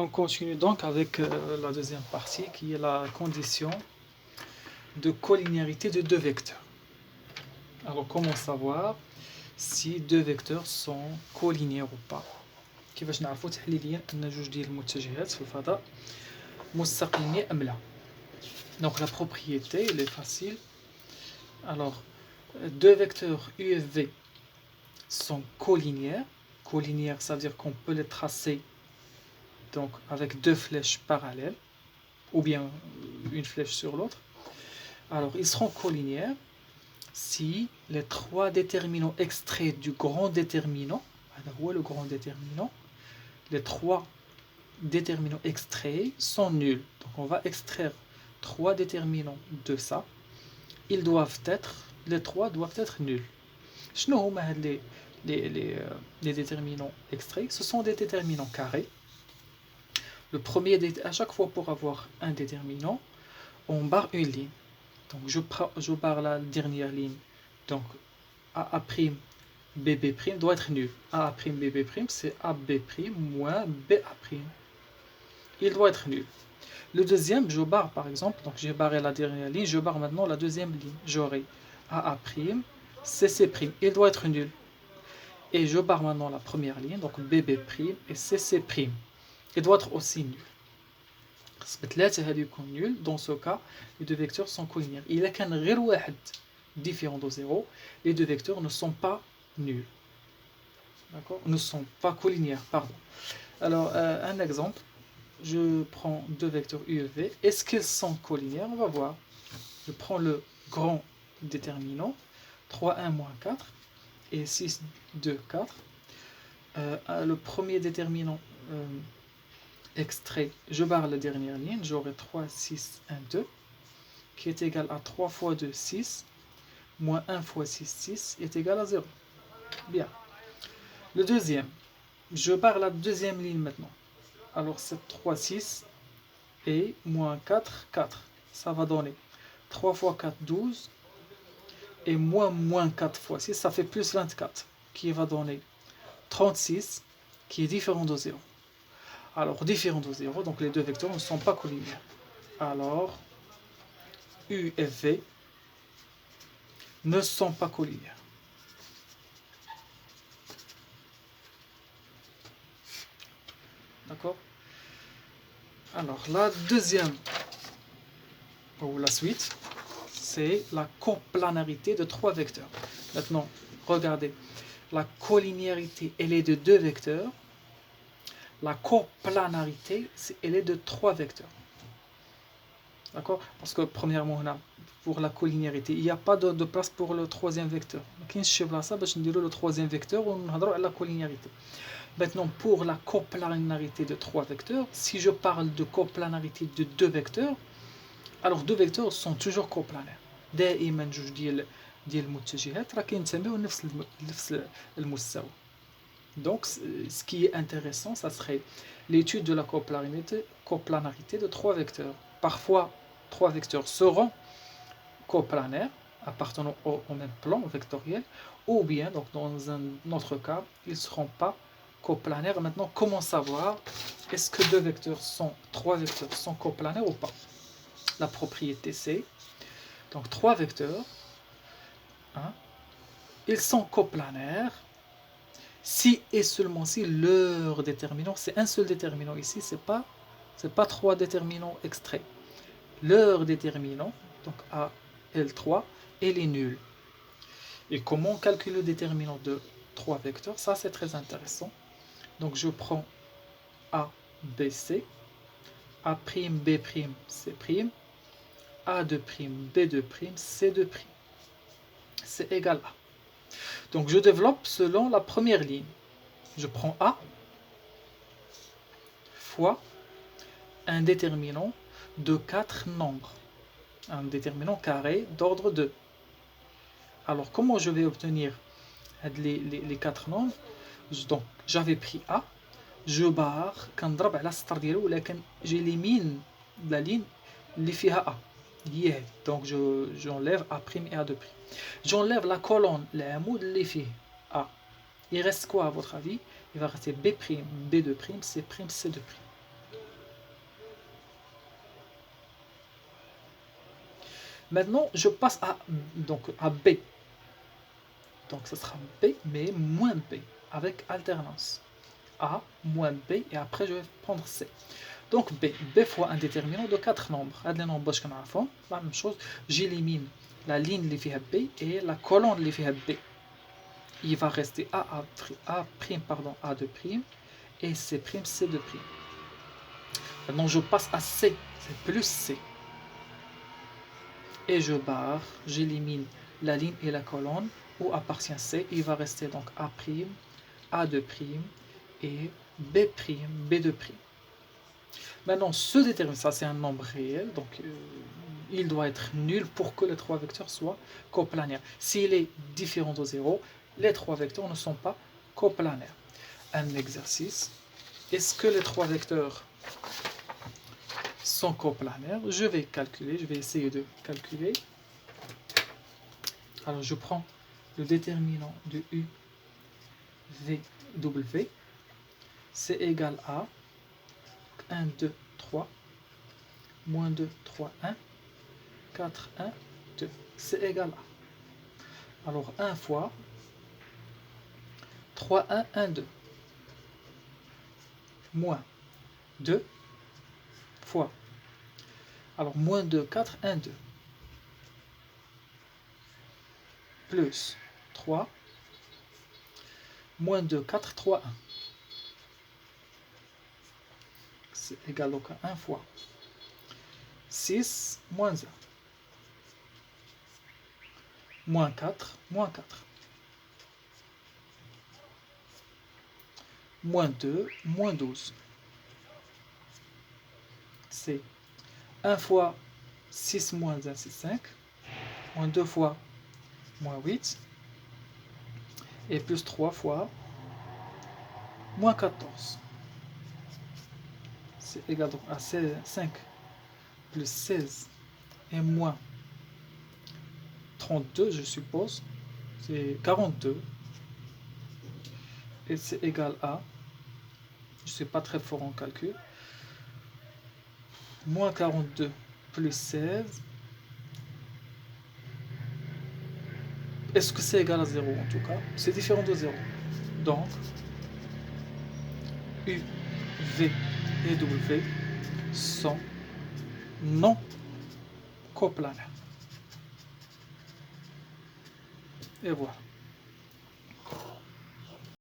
On continue donc avec la deuxième partie qui est la condition de collinéarité de deux vecteurs. Alors comment savoir si deux vecteurs sont collinéaires ou pas؟ كيفاش نعرفوا تحليليا ان جوج ديال المتجهات في الفضاء مستقيمين ام لا؟ Donc la propriété elle est facile. Alors deux vecteurs U et V sont collinéaires. Collinéaires, ça veut dire qu'on peut les tracer donc avec deux flèches parallèles ou bien une flèche sur l'autre. Alors ils seront collinéaires si les trois déterminants extraits du grand déterminant, le grand déterminant, les trois déterminants extraits sont nuls. Donc on va extraire trois déterminants de ça. Ils doivent être, les trois doivent être nuls. شنو هما هاد les déterminants extraits? Ce sont des déterminants carrés. Le premier, à chaque fois pour avoir un déterminant, on barre une ligne. Donc je barre la dernière ligne. Donc AA', BB' doit être nul. AA', BB', c'est AB' moins BA'. Il doit être nul. Le deuxième, je barre par exemple, donc j'ai barré la dernière ligne, je barre maintenant la deuxième ligne. J'aurai AA', CC', il doit être nul. Et je barre maintenant la première ligne, donc BB' et CC'. Il doit être aussi nul. Nul. Dans ce cas, les deux vecteurs sont collinéaires. Il y a qu'un غير واحد différent de 0, les deux vecteurs ne sont pas nuls. D'accord? Ne sont pas collinéaires, pardon. Alors, un exemple, je prends deux vecteurs U et V. Est-ce qu'ils sont collinéaires? On va voir. Je prends le grand déterminant, 3, 1, moins 4, et 6, 2, 4. Le premier déterminant extrait, je barre la dernière ligne, j'aurai 3, 6, 1, 2, qui est égal à 3 fois 2, 6, moins 1 fois 6, 6, est égal à 0. Bien. Le deuxième, je barre la deuxième ligne maintenant. Alors c'est 3, 6, et moins 4, 4. Ça va donner 3 fois 4, 12, et moins 4 fois 6, ça fait plus 24, qui va donner 36, qui est différent de 0. Alors, différent de 0, donc les deux vecteurs ne sont pas collinéaires. Alors, U et V ne sont pas collinéaires. D'accord? Alors, la deuxième, ou la suite, c'est la coplanarité de trois vecteurs. Maintenant, regardez, la collinéarité, elle est de deux vecteurs. La coplanarité, elle est de trois vecteurs. D'accord? Parce que premièrement, pour la collinéarité, il n'y a pas de place pour le troisième vecteur. Le troisième vecteur, on a la collinéarité. Maintenant, pour la coplanarité de trois vecteurs, si je parle de coplanarité de deux vecteurs, alors deux vecteurs sont toujours coplanaires. دائما جوج ديال المتجهات راه كينتميو لنفس المستوى. Donc, ce qui est intéressant, ça serait l'étude de la coplanarité de trois vecteurs. Parfois, trois vecteurs seront coplanaires, appartenant au même plan vectoriel, ou bien, donc dans un autre cas, ils ne seront pas coplanaires. Maintenant, comment savoir est-ce que trois vecteurs sont coplanaires ou pas? La propriété c'est, donc trois vecteurs, ils sont coplanaires si et seulement si leur déterminant, c'est un seul déterminant ici, c'est pas trois déterminants extraits. Leur déterminant, donc A, L3, elle est nulle. Et comment calculer le déterminant de trois vecteurs? Ça, c'est très intéressant. Donc, je prends A, B, C, A', B', C', A2', B2', C2'. C'est égal à. Donc, je développe selon la première ligne. Je prends A fois un déterminant de 4 nombres. Un déterminant carré d'ordre 2. Alors, comment je vais obtenir les 4 nombres? Donc, j'avais pris A, je barre, j'élimine la ligne اللي فيها A. Donc, j'enlève A' et A'. J'enlève la colonne, l'amud اللي فيه A. Il reste quoi à votre avis? Il va rester B', B2', C', C2'. Maintenant, je passe à B. Donc, ça sera B, mais moins B, avec alternance. A moins B, et après, je vais prendre C. Donc, B fois un déterminant de 4 nombres. Les nombres que nous avons, la même chose. J'élimine la ligne qui fait B et la colonne qui fait B. Il va rester A de prime, et C', C2'. Maintenant, je passe à C, c'est plus C. Et je barre, j'élimine la ligne et la colonne où appartient C. Il va rester donc A', A2' et B', B2'. Maintenant, ce déterminant, ça c'est un nombre réel, donc il doit être nul pour que les trois vecteurs soient coplanaires. S'il est différent de 0, les trois vecteurs ne sont pas coplanaires. Un exercice. Est-ce que les trois vecteurs sont coplanaires? Je vais calculer, je vais essayer de calculer. Alors je prends le déterminant de U, V, W. C'est égal à 1, 2, 3, moins 2, 3, 1, 4, 1, 2. C'est égal à. Alors 1 fois 3, 1, 1, 2. Moins 2 fois. Alors moins 2, 4, 1, 2. Plus 3. Moins 2, 4, 3, 1. C'est égal donc à 1 fois 6 moins 1. Moins 4, moins 4. Moins 2, moins 12. C'est 1 fois 6 moins 1, c'est 5. Moins 2 fois moins 8. Et plus 3 fois moins 14. C'est égal donc à 5 plus 16 et moins 32, je suppose. C'est 42. Et c'est égal à, je ne suis pas très fort en calcul, moins 42 plus 16. Est-ce que c'est égal à 0 en tout cas? C'est différent de 0. Donc, U, V et W sont non coplanaires. Et voilà.